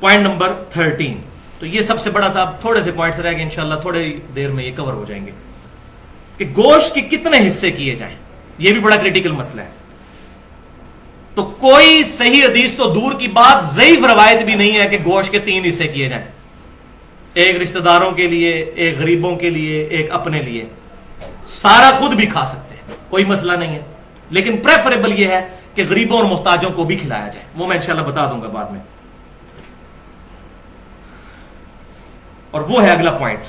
Point number 13. تو یہ سب سے بڑا تھا. اب تھوڑے سے پوائنٹس رہ گئے, انشاءاللہ تھوڑی دیر میں یہ کور ہو جائیں گے کہ گوشت کے کتنے حصے کیے جائیں. یہ بھی بڑا کریٹیکل مسئلہ ہے. تو کوئی صحیح حدیث تو دور کی بات, ضعیف روایت بھی نہیں ہے کہ گوشت کے 3 حصے کیے جائیں, ایک رشتہ داروں کے لیے, ایک غریبوں کے لیے, ایک اپنے لیے. سارا خود بھی کھا سکتے ہیں, کوئی مسئلہ نہیں ہے, لیکن پریفریبل یہ ہے کہ غریبوں اور محتاجوں کو بھی کھلایا جائے. وہ میں انشاءاللہ بتا دوں گا بعد میں. اور وہ ہے اگلا پوائنٹ.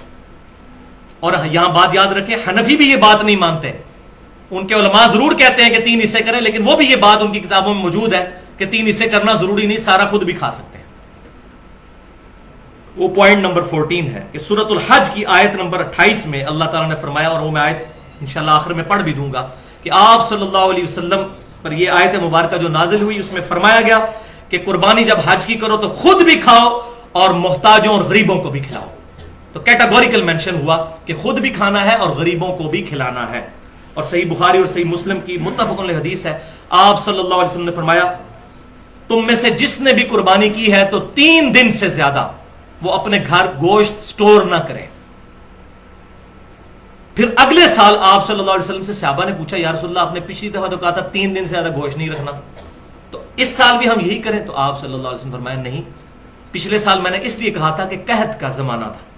اور یہاں بات یاد رکھیں, حنفی بھی یہ بات نہیں مانتے. ان کے علماء ضرور کہتے ہیں کہ 3 حصے کریں, لیکن وہ بھی یہ بات ان کی کتابوں میں موجود ہے کہ 3 حصے کرنا ضروری نہیں, سارا خود بھی کھا سکتے ہیں. وہ پوائنٹ نمبر 14 ہے کہ سورۃ الحج کی آیت نمبر 28 میں اللہ تعالیٰ نے فرمایا, اور وہ میں آیت انشاءاللہ آخر میں پڑھ بھی دوں گا, کہ آپ صلی اللہ علیہ وسلم پر یہ آیت مبارکہ جو نازل ہوئی اس میں فرمایا گیا کہ قربانی جب حج کی کرو تو خود بھی کھاؤ اور محتاجوں اور غریبوں کو بھی کھلاؤ. تو کیٹاگوریکل مینشن ہوا کہ خود بھی کھانا ہے اور غریبوں کو بھی کھلانا ہے. اور صحیح بخاری اور صحیح مسلم کی متفق علیہ حدیث ہے, آپ صلی اللہ علیہ وسلم نے فرمایا, تم میں سے جس نے بھی قربانی کی ہے تو 3 دن سے زیادہ وہ اپنے گھر گوشت سٹور نہ کرے. پھر اگلے سال آپ صلی اللہ علیہ وسلم سے صحابہ نے پوچھا, یا رسول اللہ آپ نے پچھلی دفعہ تو کہا تھا 3 دن سے زیادہ گوشت نہیں رکھنا, تو اس سال بھی ہم یہی کریں؟ تو آپ صلی اللہ علیہ وسلم فرمایا, نہیں, پچھلے سال میں نے اس لیے کہا تھا کہ قحط کا زمانہ تھا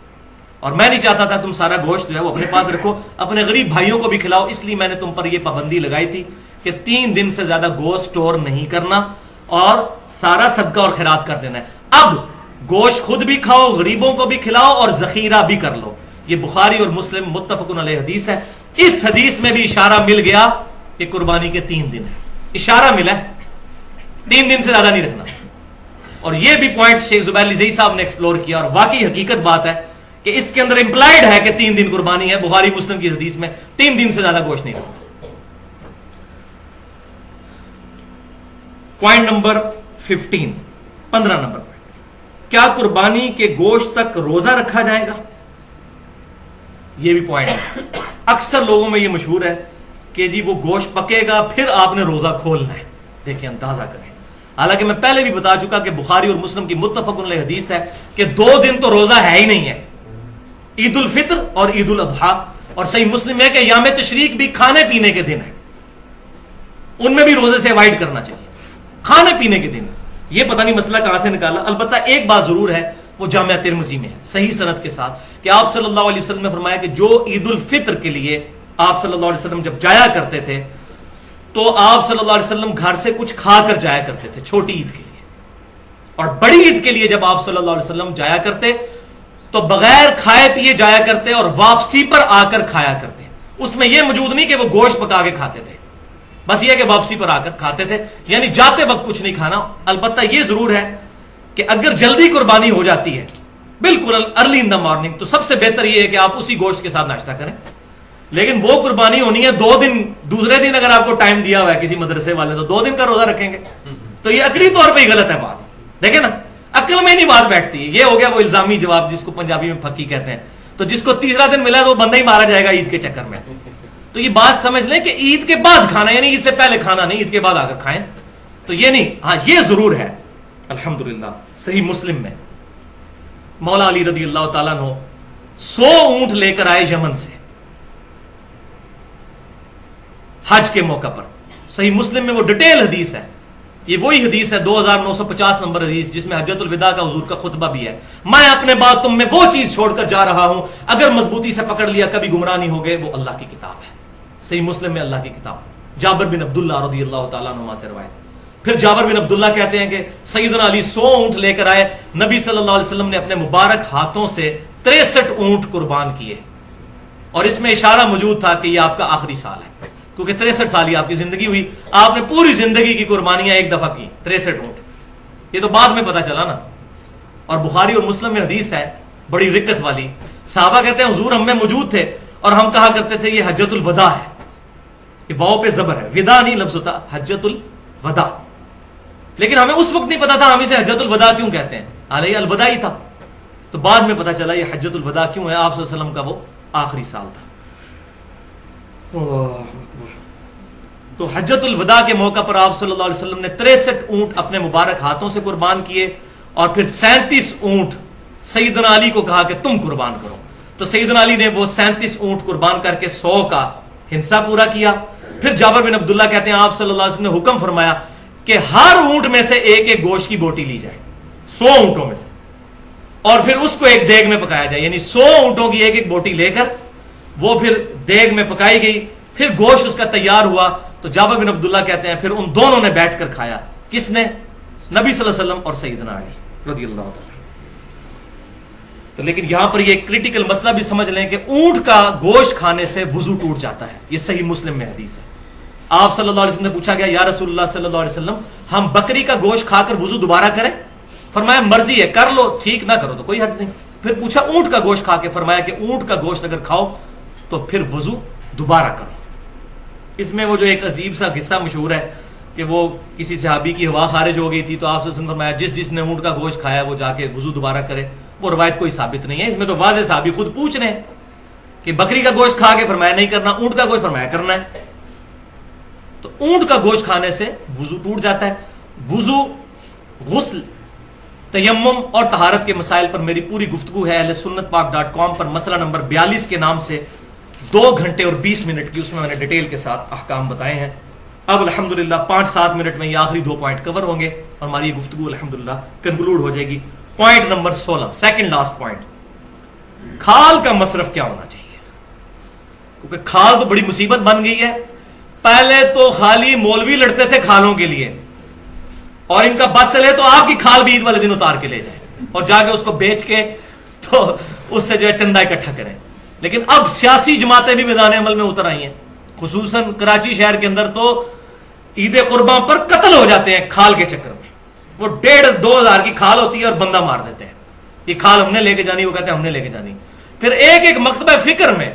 اور میں نہیں چاہتا تھا تم سارا گوشت جو ہے وہ اپنے پاس رکھو, اپنے غریب بھائیوں کو بھی کھلاؤ, اس لیے میں نے تم پر یہ پابندی لگائی تھی کہ 3 دن سے زیادہ گوشت سٹور نہیں کرنا اور سارا صدقہ اور خیرات کر دینا ہے. اب گوشت خود بھی کھاؤ, غریبوں کو بھی کھلاؤ اور ذخیرہ بھی کر لو. یہ بخاری اور مسلم متفق علیہ حدیث ہے. اس حدیث میں بھی اشارہ مل گیا کہ قربانی کے 3 دن ہے, اشارہ ملا, 3 دن سے زیادہ نہیں رکھنا. اور یہ بھی پوائنٹ شیخ زبیر علی زئی صاحب نے ایکسپلور کیا, اور واقعی حقیقت بات ہے کہ اس کے اندر امپلائڈ ہے کہ 3 دن قربانی ہے. بخاری مسلم کی حدیث میں 3 دن سے زیادہ گوشت نہیں رکھنا. پوائنٹ نمبر 15 نمبر, کیا قربانی کے گوشت تک روزہ رکھا جائے گا؟ یہ بھی پوائنٹ ہے. اکثر لوگوں میں یہ مشہور ہے کہ جی وہ گوشت پکے گا پھر آپ نے روزہ کھولنا ہے. دیکھیں اندازہ کریں, حالانکہ میں پہلے بھی بتا چکا کہ بخاری اور مسلم کی متفق علیہ حدیث ہے کہ 2 دن تو روزہ ہے ہی نہیں ہے, عید الفطر اور عید الاضحیٰ. اور صحیح مسلم ہے کہ یوم تشریق بھی کھانے پینے کے دن ہے, ان میں بھی روزے سے اوائڈ کرنا چاہیے, کھانے پینے کے دن. یہ پتہ نہیں مسئلہ کہاں سے نکالا. البتہ ایک بات ضرور ہے, وہ جامعہ ترمذی میں ہے صحیح سند کے ساتھ, کہ آپ صلی اللہ علیہ وسلم نے فرمایا کہ جو عید الفطر کے لیے آپ صلی اللہ علیہ وسلم جب جایا کرتے تھے تو آپ صلی اللہ علیہ وسلم گھر سے کچھ کھا کر جایا کرتے تھے چھوٹی عید کے لیے, اور بڑی عید کے لیے جب آپ صلی اللہ علیہ وسلم جایا کرتے تو بغیر کھائے پیے جایا کرتے اور واپسی پر آ کر کھایا کرتے. اس میں یہ موجود نہیں کہ وہ گوشت پکا کے کھاتے تھے, بس یہ کہ واپسی پر آ کر کھاتے تھے, یعنی جاتے وقت کچھ نہیں کھانا. البتہ یہ ضرور ہے کہ اگر جلدی قربانی ہو جاتی ہے بالکل ارلی ان دا مارننگ, تو سب سے بہتر یہ ہے کہ آپ اسی گوشت کے ساتھ ناشتہ کریں. لیکن وہ قربانی ہونی ہے 2 دن, دوسرے دن اگر آپ کو ٹائم دیا ہوا ہے کسی مدرسے والے تو 2 دن کا روزہ رکھیں گے, تو یہ عقلی طور پہ ہی غلط ہے بات. دیکھیں نا, عقل میں نہیں بات بیٹھتی. یہ ہو گیا وہ الزامی جواب جس کو پنجابی میں پھکی کہتے ہیں. تو جس کو تیسرا دن ملا تو وہ بندہ ہی مارا جائے گا عید کے چکر میں. تو یہ بات سمجھ لیں کہ عید کے بعد کھانا, یعنی عید سے پہلے کھانا نہیں, عید کے بعد آ کر کھائیں. تو یہ نہیں. ہاں یہ ضرور ہے الحمدللہ صحیح مسلم میں مولا علی رضی اللہ تعالیٰ عنہ 100 اونٹ لے کر آئے یمن سے حج کے موقع پر. صحیح مسلم میں وہ ڈیٹیل حدیث ہے. یہ وہی حدیث ہے 2950 نمبر حدیث جس میں حجۃ الوداع کا حضور کا خطبہ بھی ہے. میں اپنے بعد تم میں وہ چیز چھوڑ کر جا رہا ہوں, اگر مضبوطی سے پکڑ لیا کبھی گمراہ نہیں ہو گئے, وہ اللہ کی کتاب ہے. صحیح مسلم میں اللہ کی کتاب. جابر بن عبداللہ رضی اللہ تعالیٰ عنہ سے روایت. پھر جابر بن عبداللہ کہتے ہیں کہ سیدنا علی 100 اونٹ لے کر آئے, نبی صلی اللہ علیہ وسلم نے اپنے مبارک ہاتھوں سے 63 اونٹ قربان کیے. اور اس میں اشارہ موجود تھا کہ یہ آپ کا آخری سال ہے, کیونکہ 63 سال ہی آپ کی زندگی ہوئی, آپ نے پوری زندگی کی قربانیاں ایک دفعہ کی 63 اونٹ. یہ تو بعد میں پتا چلا نا. اور بخاری اور مسلم میں حدیث ہے بڑی رکت والی. صحابہ کہتے ہیں حضور ہم میں موجود تھے اور ہم کہا کرتے تھے یہ حجۃ الوداع ہے. یہ واو پہ زبر ہے, ودا نہیں لفظ ہوتا, حجۃ الوداع. لیکن ہمیں اس وقت نہیں پتا تھا ہم اسے حجۃ الوداع کیوں کہتے ہیں, حالانکہ الوداع ہی تھا. تو بعد میں پتا چلا یہ حجۃ الوداع کیوں ہے, آپ صلی اللہ علیہ وسلم کا وہ آخری سال تھا. تو حجۃ الوداع کے موقع پر آپ صلی اللہ علیہ وسلم نے 63 اونٹ اپنے مبارک ہاتھوں سے قربان کیے, اور پھر 37 اونٹ سیدنا علی کو کہا کہ تم قربان کرو. تو سیدنا علی نے وہ 37 اونٹ قربان کر کے 100 کا ہنسا پورا کیا. پھر جابر بن عبداللہ کہتے ہیں آپ صلی اللہ علیہ وسلم نے حکم فرمایا کہ ہر اونٹ میں سے ایک ایک گوشت کی بوٹی لی جائے 100 اونٹوں میں سے, اور پھر اس کو ایک دیگ میں پکایا جائے. یعنی 100 اونٹوں کی ایک ایک بوٹی لے کر وہ پھر دیگ میں پکائی گئی. پھر گوشت اس کا تیار ہوا تو جابر بن عبداللہ کہتے ہیں پھر ان دونوں نے بیٹھ کر کھایا. کس نے؟ نبی صلی اللہ علیہ وسلم اور سیدنا علی رضی اللہ تعالی. تو لیکن یہاں پر یہ کریٹیکل مسئلہ بھی سمجھ لیں کہ اونٹ کا گوشت کھانے سے وضو ٹوٹ جاتا ہے. یہ صحیح مسلم میں حدیث ہے. آپ صلی اللہ علیہ وسلم نے پوچھا گیا یا رسول اللہ صلی اللہ علیہ وسلم ہم بکری کا گوشت کھا کر وضو دوبارہ کریں؟ فرمایا مرضی ہے, کر لو, ٹھیک نہ کرو تو کوئی حرج نہیں. پھر پوچھا اونٹ کا گوشت کھا کے, فرمایا کہ اونٹ کا گوشت اگر کھاؤ تو پھر وضو دوبارہ کرو. اس میں وہ جو ایک عجیب سا قصہ مشہور ہے کہ وہ کسی صحابی کی ہوا خارج ہو گئی تھی تو آپ نے فرمایا جس نے اونٹ کا گوشت کھایا وہ جا کے وضو دوبارہ کرے. وہ روایت کوئی ثابت نہیں ہے. اس میں تو واضح صحابی خود پوچھ رہے ہیں کہ بکری کا گوشت کھا کے, فرمایا نہیں کرنا. اونٹ کا گوشت, فرمایا کرنا ہے. تو اونٹ کا گوشت کھانے سے وضو ٹوٹ جاتا ہے. وضو, غسل, تیمم اور طہارت کے مسائل پر میری پوری گفتگو ہے اہل سنت پاک.com پر, مسئلہ نمبر 42 کے نام سے 2 گھنٹے اور 20 منٹ کی, اس میں نے ڈیٹیل کے ساتھ احکام بتائے ہیں. اب الحمدللہ 5-7 منٹ میں یہ آخری 2 پوائنٹ کور ہوں گے اور ہماری یہ گفتگو الحمدللہ کنکلوڈ ہو جائے گی. Point number 16, second last point, کھال کا مصرف کیا ہونا چاہیے؟ کیونکہ کھال تو بڑی مصیبت بن گئی ہے. پہلے تو خالی مولوی لڑتے تھے کھالوں کے لیے, اور ان کا بس چلے تو آپ کی کھال بھی عید والے دن اتار کے لے جائیں اور جا کے اس کو بیچ کے تو اس سے جو ہے چندہ اکٹھا کریں. لیکن اب سیاسی جماعتیں بھی میدان عمل میں اتر آئی ہیں. خصوصاً کراچی شہر کے اندر تو عید قرباں پر قتل ہو جاتے ہیں کھال کے چکر میں. وہ 1,500-2 ہزار کی کھال ہوتی ہے اور بندہ مار دیتے ہیں. یہ کھال ہم نے لے کے جانی, وہ کہتے ہیں ہم نے لے کے جانی. پھر ایک ایک مکتبہ فکر میں,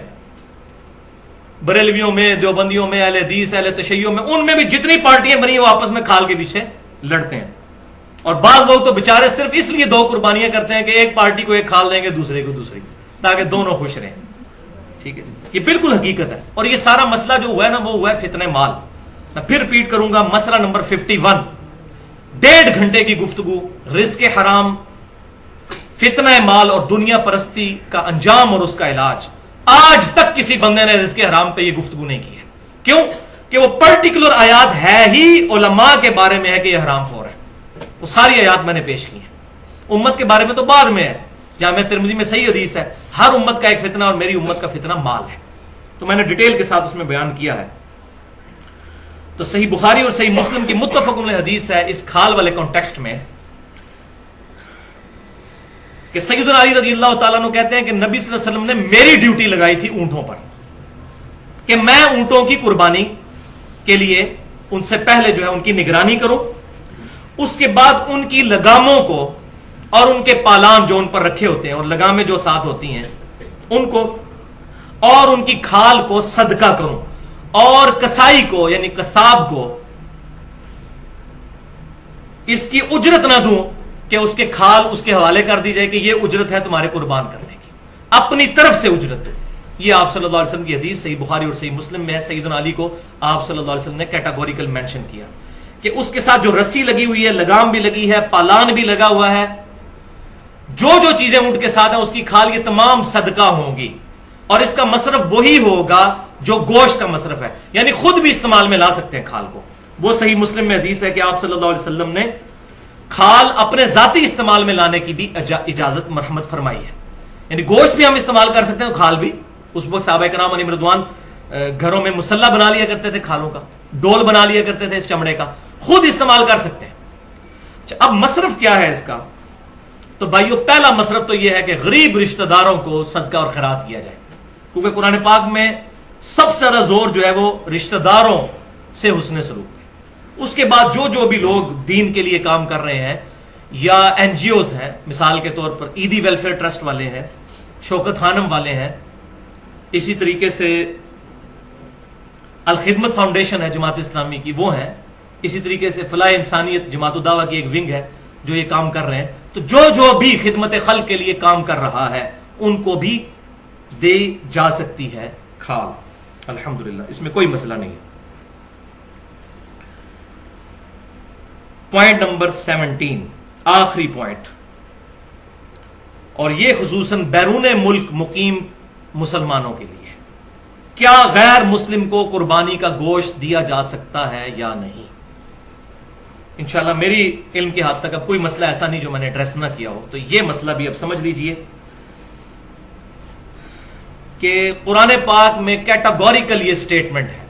بریلویوں میں, دیوبندیوں میں, اہل حدیث, اہل تشیع میں, ان میں بھی جتنی پارٹیاں بنی وہ آپس میں کھال کے پیچھے لڑتے ہیں. اور بعض لوگ تو بےچارے صرف اس لیے 2 قربانیاں کرتے ہیں کہ ایک پارٹی کو ایک کھال دیں گے, دوسرے کو دوسری, تاکہ دونوں خوش رہیں. ٹھیک ہے, یہ بالکل حقیقت ہے. اور یہ سارا مسئلہ جو ہوا ہے نا, وہ ہوا ہے فتنہ مال. میں پھر ریپیٹ کروں گا, مسئلہ نمبر 51, 1.5 گھنٹے کی گفتگو, رزق حرام, فتنہ مال اور دنیا پرستی کا انجام اور اس کا علاج. آج تک کسی بندے نے رزق حرام پہ یہ گفتگو نہیں کی ہے. کیوں؟ کہ وہ پرٹیکولر آیات ہے ہی علماء کے بارے میں ہے کہ یہ حرام ہو رہا ہے. وہ ساری آیات میں نے پیش کی ہیں. امت کے بارے میں تو بعد میں ہے, جامع ترمذی میں صحیح حدیث ہے, ہر امت کا ایک فتنہ اور میری امت کا فتنہ مال ہے. تو میں نے ڈیٹیل کے ساتھ اس میں بیان کیا ہے. تو صحیح بخاری اور صحیح مسلم کی متفق علیہ حدیث ہے اس کھال والے کانٹیکسٹ میں کہ سیدنا علی رضی اللہ تعالیٰ عنہ کہتے ہیں کہ نبی صلی اللہ علیہ وسلم نے میری ڈیوٹی لگائی تھی اونٹوں پر کہ میں اونٹوں کی قربانی کے لیے ان سے پہلے جو ہے ان کی نگرانی کروں, اس کے بعد ان کی لگاموں کو اور ان کے پالان جو ان پر رکھے ہوتے ہیں اور لگامیں جو ساتھ ہوتی ہیں ان کو اور ان کی کھال کو صدقہ کروں, اور کسائی کو یعنی قصاب کو اس کی اجرت نہ دوں کہ اس کے کھال اس کے حوالے کر دی جائے کہ یہ اجرت ہے تمہارے قربان کرنے کی, اپنی طرف سے اجرت دو. یہ آپ صلی اللہ علیہ وسلم کی حدیث صحیح بخاری اور صحیح مسلم میں ہے. سیدنا علی کو آپ صلی اللہ علیہ وسلم نے کیٹاگوریکل مینشن کیا کہ اس کے ساتھ جو رسی لگی ہوئی ہے, لگام بھی لگی ہے, پالان بھی لگا ہوا ہے, جو چیزیں اونٹ کے ساتھ ہیں اس کی کھال, یہ تمام صدقہ ہوں گی. اور اس کا مصرف وہی ہوگا جو گوشت کا مصرف ہے, یعنی خود بھی استعمال میں لا سکتے ہیں کھال کو. وہ صحیح مسلم میں حدیث ہے کہ آپ صلی اللہ علیہ وسلم نے کھال اپنے ذاتی استعمال میں لانے کی بھی اجازت مرحمت فرمائی ہے. یعنی گوشت بھی ہم استعمال کر سکتے ہیں, کھال بھی. اس وقت صحابہ کرام علیہ رضوان گھروں میں مسلح بنا لیا کرتے تھے کھالوں کا, ڈول بنا لیا کرتے تھے اس چمڑے کا, خود استعمال کر سکتے ہیں. اب مصرف کیا ہے اس کا؟ تو بھائیو پہلا مصرف تو یہ ہے کہ غریب رشتہ داروں کو صدقہ اور خیرات کیا جائے, کیونکہ قرآن پاک میں سب سے زیادہ زور جو ہے وہ رشتہ داروں سے حسن سلوک ہے. اس کے بعد جو بھی لوگ دین کے لیے کام کر رہے ہیں یا این جی اوز ہیں, مثال کے طور پر عیدی ویلفیئر ٹرسٹ والے ہیں, شوکت خانم والے ہیں, اسی طریقے سے الخدمت فاؤنڈیشن ہے جماعت اسلامی کی, وہ ہیں, اسی طریقے سے فلاح انسانیت جماعت الدعوہ کی ایک ونگ ہے جو یہ کام کر رہے ہیں. تو جو بھی خدمت خلق کے لیے کام کر رہا ہے ان کو بھی دے جا سکتی ہے کھال, الحمدللہ, اس میں کوئی مسئلہ نہیں ہے. پوائنٹ نمبر 17, آخری پوائنٹ، اور یہ خصوصاً بیرون ملک مقیم مسلمانوں کے لیے، کیا غیر مسلم کو قربانی کا گوشت دیا جا سکتا ہے یا نہیں؟ انشاءاللہ میری علم کے حد تک اب کوئی مسئلہ ایسا نہیں جو میں نے ایڈریس نہ کیا ہو، تو یہ مسئلہ بھی اب سمجھ لیجئے کہ قرآن پاک میں کیٹاگوریکل یہ سٹیٹمنٹ ہے،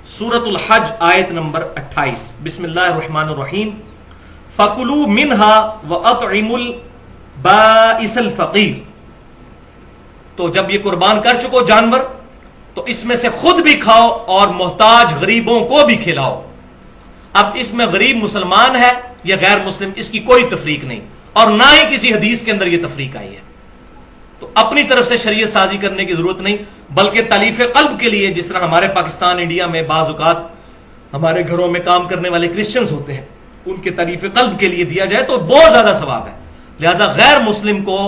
سورۃ الحج آیت نمبر 28، بسم اللہ الرحمن الرحیم، فَكُلُوا مِنْهَا وَأَطْعِمُوا الْبَائِسَ الْفَقِيرَ۔ تو جب یہ قربان کر چکو جانور تو اس میں سے خود بھی کھاؤ اور محتاج غریبوں کو بھی کھلاؤ۔ اب اس میں غریب مسلمان ہے یا غیر مسلم، اس کی کوئی تفریق نہیں، اور نہ ہی کسی حدیث کے اندر یہ تفریق آئی ہے، تو اپنی طرف سے شریعت سازی کرنے کی ضرورت نہیں، بلکہ تالیف قلب کے لیے، جس طرح ہمارے پاکستان انڈیا میں بعض اوقات ہمارے گھروں میں کام کرنے والے کرسچنز ہوتے ہیں، ان کے تالیف قلب کے لیے دیا جائے تو بہت زیادہ ثواب ہے۔ لہذا غیر مسلم کو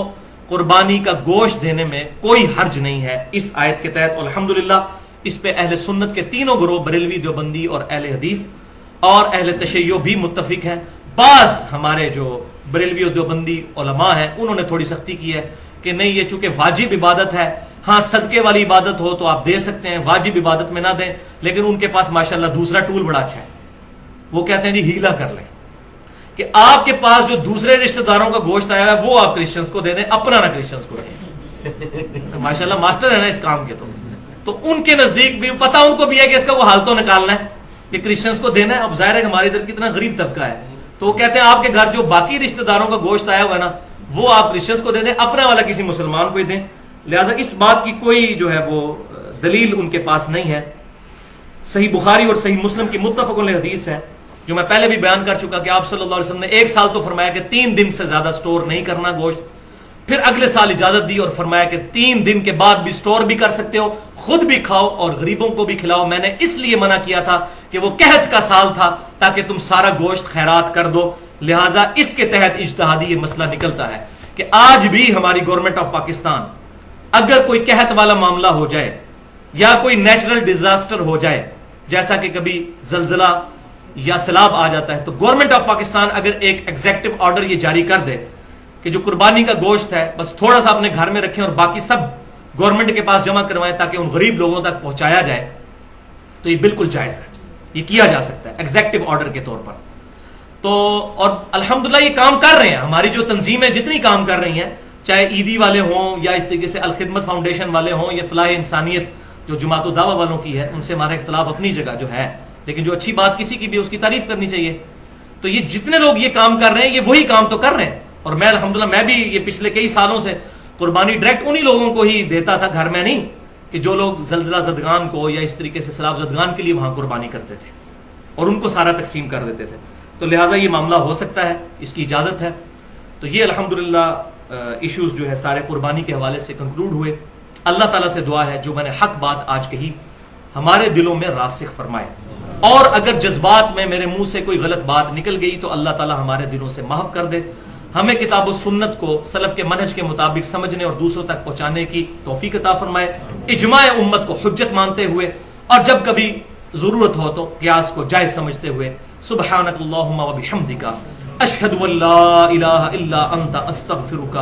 قربانی کا گوشت دینے میں کوئی حرج نہیں ہے اس آیت کے تحت۔ الحمدللہ اس پہ اہل سنت کے تینوں گروہ، بریلوی، دیوبندی اور اہل حدیث اور اہل تشیع بھی متفق ہیں۔ بعض ہمارے جو بریلوی اور دیوبندی علماء ہیں انہوں نے تھوڑی سختی کی ہے کہ نہیں، یہ چونکہ واجب عبادت ہے، ہاں صدقے والی عبادت ہو تو آپ دے سکتے ہیں، واجب عبادت میں نہ دیں، لیکن ان کے پاس ماشاءاللہ دوسرا ٹول بڑا اچھا ہے، وہ کہتے ہیں جی ہیلا کر لیں کہ آپ کے پاس جو دوسرے رشتہ داروں کا گوشت آیا ہے وہ آپ کرسچنز کو دے دیں، اپنا نہ کرسچنز کو دیں۔ ماشاءاللہ ماسٹر ہے نا اس کام کے، تو ان کے نزدیک بھی پتہ ان کو بھی ہے کہ اس کا وہ حال تو نکالنا ہے کہ کرسچنز کو دینا ہے۔ اب ظاہر ہے کہ ہمارے ادھر کتنا غریب طبقہ ہے، تو وہ کہتے ہیں آپ کے گھر جو باقی رشتہ داروں کا گوشت آیا ہوا ہے نا وہ آپ کرسچنز کو دے دیں، اپنا والا کسی مسلمان کو ہی دیں۔ لہٰذا اس بات کی کوئی جو ہے وہ دلیل ان کے پاس نہیں ہے۔ صحیح بخاری اور صحیح مسلم کی متفق علیہ حدیث ہے جو میں پہلے بھی بیان کر چکا کہ آپ صلی اللہ علیہ وسلم نے 1 سال تو فرمایا کہ 3 دن سے زیادہ سٹور نہیں کرنا گوشت، پھر اگلے سال اجازت دی اور فرمایا کہ 3 دن کے بعد بھی سٹور بھی کر سکتے ہو، خود بھی کھاؤ اور غریبوں کو بھی کھلاؤ۔ میں نے اس لیے منع کیا تھا کہ وہ قحط کا سال تھا تاکہ تم سارا گوشت خیرات کر دو، لہٰذا اس کے تحت اجتہادی یہ مسئلہ نکلتا ہے کہ آج بھی ہماری گورنمنٹ آف پاکستان اگر کوئی قحط والا معاملہ ہو جائے یا کوئی نیچرل ڈیزاسٹر ہو جائے، جیسا کہ کبھی زلزلہ یا سیلاب آ جاتا ہے، تو گورنمنٹ آف پاکستان اگر ایک ایگزیکٹو آرڈر یہ جاری کر دے کہ جو قربانی کا گوشت ہے بس تھوڑا سا اپنے گھر میں رکھیں اور باقی سب گورنمنٹ کے پاس جمع کروائیں تاکہ ان غریب لوگوں تک پہنچایا جائے، تو یہ بالکل جائز ہے، یہ کیا جا سکتا ہے ایگزیکٹو آرڈر کے طور پر۔ تو اور الحمدللہ یہ کام کر رہے ہیں، ہماری جو تنظیمیں جتنی کام کر رہی ہیں، چاہے عیدی والے ہوں یا اس طریقے سے الخدمت فاؤنڈیشن والے ہوں یا فلاح انسانیت جو جماعت الدعوہ والوں کی ہے، ان سے ہمارا اختلاف اپنی جگہ جو ہے، لیکن جو اچھی بات کسی کی بھی اس کی تعریف کرنی چاہیے۔ تو یہ جتنے لوگ یہ کام کر رہے ہیں یہ وہی کام تو کر رہے ہیں، اور میں الحمدللہ میں بھی یہ پچھلے کئی سالوں سے قربانی ڈائریکٹ انہی لوگوں کو ہی دیتا تھا، گھر میں نہیں، کہ جو لوگ زلزلہ زدگان کو یا اس طریقے سے سیلاب زدگان کے لیے وہاں قربانی کرتے تھے اور ان کو سارا تقسیم کر دیتے تھے۔ تو لہٰذا یہ معاملہ ہو سکتا ہے، اس کی اجازت ہے۔ تو یہ الحمدللہ ایشوز جو ہے سارے قربانی کے حوالے سے کنکلوڈ ہوئے۔ اللہ تعالیٰ سے دعا ہے جو میں نے حق بات آج کہی ہمارے دلوں میں راسخ فرمائے، اور اگر جذبات میں میرے منہ سے کوئی غلط بات نکل گئی تو اللہ تعالیٰ ہمارے دلوں سے معاف کر دے، ہمیں کتاب و سنت کو سلف کے منہج کے مطابق سمجھنے اور دوسروں تک پہنچانے کی توفیق عطا فرمائے، اجماع امت کو حجت مانتے ہوئے، اور جب کبھی ضرورت ہو تو قیاس کو جائز سمجھتے ہوئے۔ سبحانک اللہم و بحمدک، اشہد ان لا الہ الا انت، استغفرک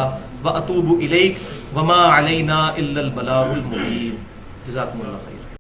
و اتوب الیک، وما علینا الا البلاغ المبین۔ جزاکم اللہ خیر۔